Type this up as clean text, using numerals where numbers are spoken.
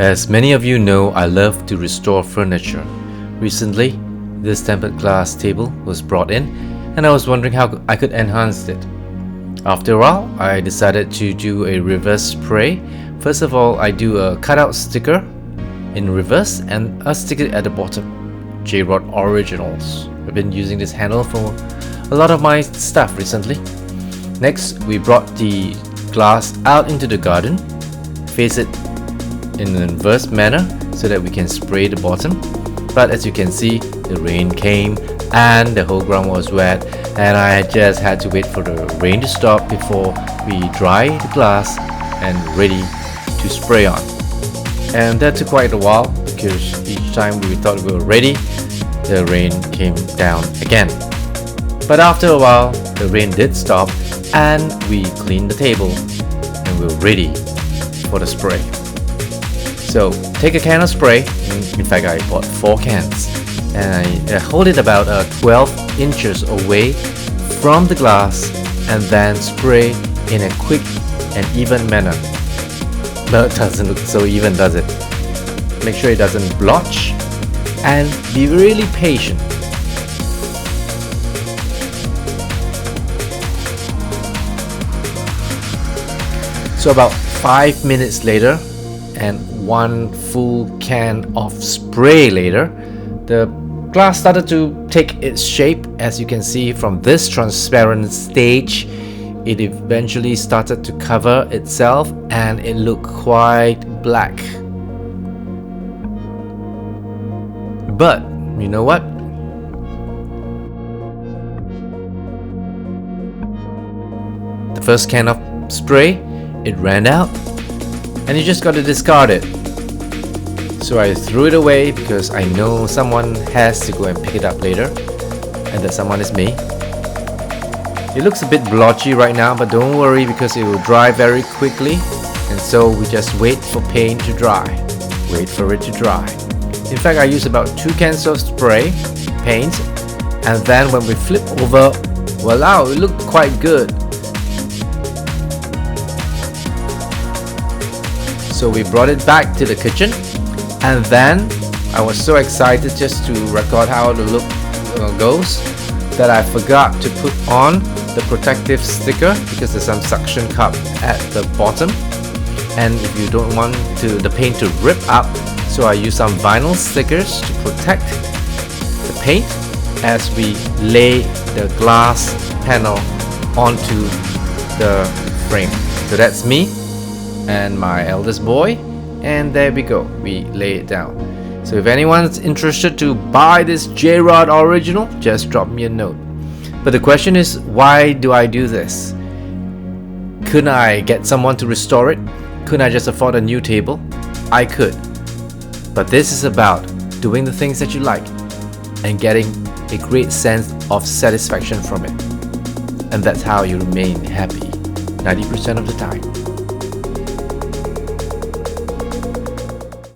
As many of you know, I love to restore furniture. Recently, this tempered glass table was brought in and I was wondering how I could enhance it. After a while, I decided to do a reverse spray. First of all, I do a cutout sticker in reverse and a sticker at the bottom. J-Rod Originals. I've been using this handle for a lot of my stuff recently. Next, we brought the glass out into the garden, face it in an inverse manner so that we can spray the bottom. But as you can see, the rain came and the whole ground was wet, and I just had to wait for the rain to stop before we dry the glass and ready to spray on. And that took quite a while because each time we thought we were ready, the rain came down again. But after a while, the rain did stop and we cleaned the table and we're ready for the spray. So take a can of spray. In fact, I bought 4 cans and I hold it about 12 inches away from the glass and then spray in a quick and even manner. But it doesn't look so even, does it? Make sure it doesn't blotch and be really patient. So about 5 minutes later and 1 full can of spray later, the glass started to take its shape. As you can see from this transparent stage, it eventually started to cover itself and it looked quite black. But you know what? The first can of spray, it ran out and you just got to discard it. So I threw it away because I know someone has to go and pick it up later, and that someone is me. It looks a bit blotchy right now, but don't worry because it will dry very quickly, and so we just wait for paint to dry. Wait for it to dry. In fact, I use about 2 cans of spray paint, and then when we flip over, voila, it looked quite good. So we brought it back to the kitchen, and then I was so excited just to record how the look goes that I forgot to put on the protective sticker because there's some suction cup at the bottom, and if you don't want the paint to rip up, so I use some vinyl stickers to protect the paint as we lay the glass panel onto the frame. So that's me and my eldest boy, and there we go, we lay it down. So if anyone's interested to buy this J-Rod original, just drop me a note. But the question is, why do I do this? Couldn't I get someone to restore it? Couldn't I just afford a new table? I could. But this is about doing the things that you like and getting a great sense of satisfaction from it. And that's how you remain happy 90% of the time.